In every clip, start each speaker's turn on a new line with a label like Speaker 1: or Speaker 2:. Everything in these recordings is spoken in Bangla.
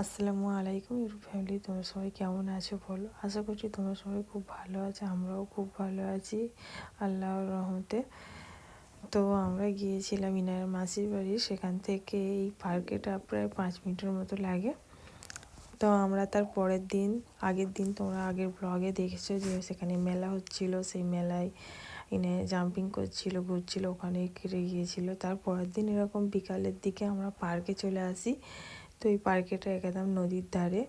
Speaker 1: আসসালামু আলাইকুম ইউটিউব ফ্যামিলি, তোমরা সবাই কেমন আছো বলো। আশা করছি তোমরা সবাই খুব ভালো আছো, আমরাও খুব ভালো আছি আল্লাহর রহমতে। তো আমরা গিয়েছিলাম ইনায়ের মাসির বাড়ি, সেখান থেকে এই পার্কেটা প্রায় 5 মিনিটের মতো লাগে। তো আমরা তার পরের দিন, আগের দিন তোমরা আগের ব্লগে দেখেছো যে সেখানে মেলা হচ্ছিল, সেই মেলায় ইনায় জাম্পিং করছিল, ঘুরছিল, ওখানে কেটে গিয়েছিল। তার পরের দিন এরকম বিকালের দিকে আমরা পার্কে চলে আসি। তো এই পার্কেটা একদম নদীর ধারে।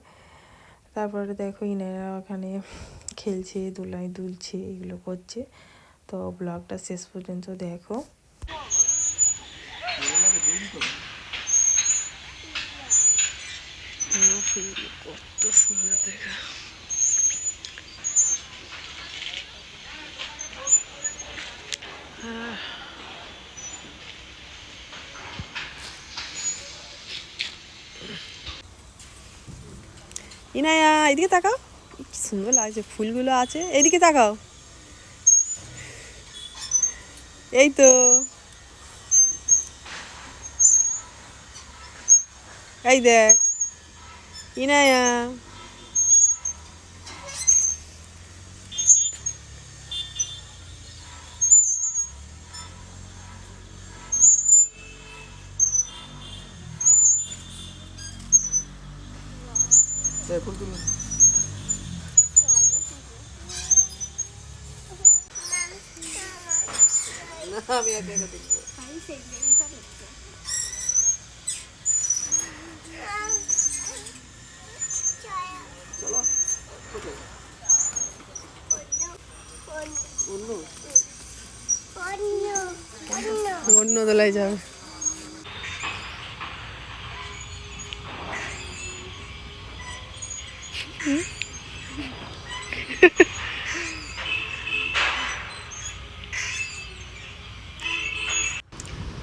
Speaker 1: তারপরে দেখো ইনারা ওখানে খেলছে, দোলায় দুলছে, এগুলো করছে। তো ব্লগটা শেষ পর্যন্ত দেখো। কত সুন্দর দেখা। ইনায়া এদিকে তাকাও, কি সুন্দর লাগছে, ফুলগুলো আছে, এইদিকে তাকাও। এই তো এই দেখ ইনায়া। আমি একা একা দেখবো। চলো অন্য দোলায় যাবে।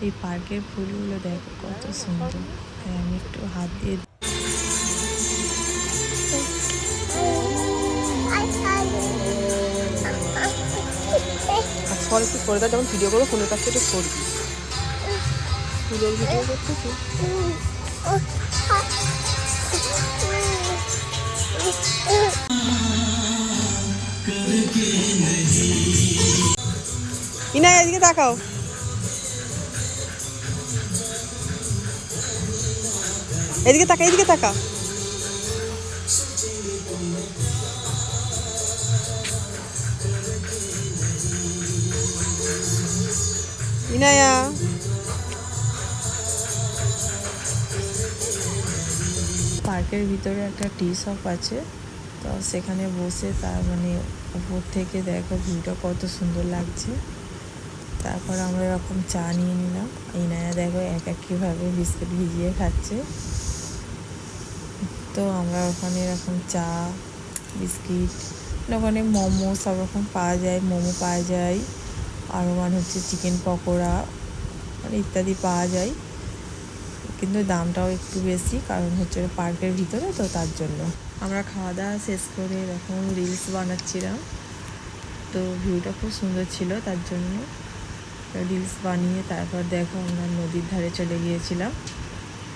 Speaker 1: এই পার্কের ফুলগুলো দেখো কত সুন্দর। তাই আমি একটু হাত দিয়ে অল্প করে দাও, যেমন ভিডিও করবো ফোনের কাছ থেকে করবি, ফুলের ভিডিও করতেছি। ইনা এদিকে তাকাও, এদিকে তাকা, এদিকে তাকা। ইনায়া পার্কের ভিতরে একটা টি শপ আছে, তো সেখানে বসে তার মানে উপর থেকে দেখো ভিউটা কত সুন্দর লাগছে। তারপর আমরা এরকম চা নিয়ে নিলাম। ইনায়া দেখো এক এক কীভাবে বিস্কুট ভিজিয়ে খাচ্ছে। তো আমরা ওখানে এরকম চা, বিস্কিট, ওখানে মোমো সব রকম পাওয়া যায়, মোমো পাওয়া যায়, আরও মানে হচ্ছে চিকেন পকোড়া মানে ইত্যাদি পাওয়া যায়। কিন্তু দামটাও একটু বেশি, কারণ হচ্ছে পার্কের ভিতরে, তো তার জন্য। আমরা খাওয়া দাওয়া শেষ করে এরকম রিলস বানাচ্ছিলাম। তো ভিউটা খুব সুন্দর ছিল, তার জন্য রিলস বানিয়ে তারপর দেখো আমরা নদীর ধারে চলে গিয়েছিলাম।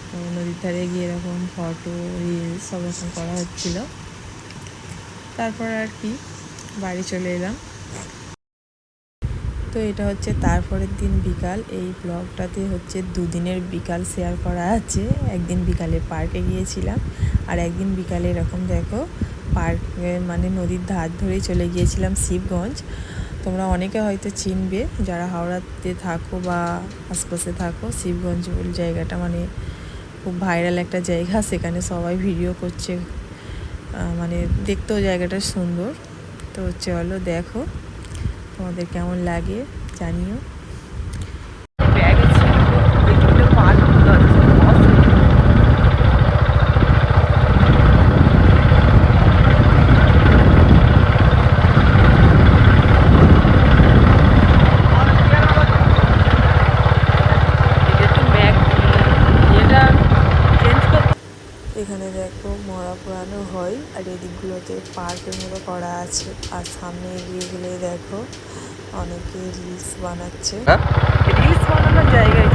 Speaker 1: তো নদীর ধারে গিয়ে এরকম ফটো, রিলস সব রকম করা হচ্ছিল। তারপর আর কি বাড়ি চলে এলাম। তো এটা হচ্ছে তারপরের দিন বিকাল। এই ব্লগটাতে হচ্ছে দুদিনের বিকাল শেয়ার করা আছে। একদিন বিকালে পার্কে গিয়েছিলাম, আর একদিন বিকালে এরকম দেখো পার্কে মানে নদীর ধার ধরেই চলে গিয়েছিলাম শিবগঞ্জ। তোমরা অনেকে হয়তো চিনবে যারা হাওড়াতে থাকো বা আশপাশে থাকো। শিবগঞ্জ জায়গাটা মানে খুব ভাইরাল একটা জায়গা, সেখানে সবাই ভিডিও করছে, মানে দেখতেও জায়গাটা সুন্দর। তো চলো দেখো তোমাদের কেমন লাগে জানিও। এখানে দেখো মরা পোড়ানো হয়, আর এদিকগুলোতে পার্কের মতো করা আছে। আর সামনে এগিয়ে গেলে দেখো অনেকে রিলস বানাচ্ছে। রিলস বানানোর জায়গায়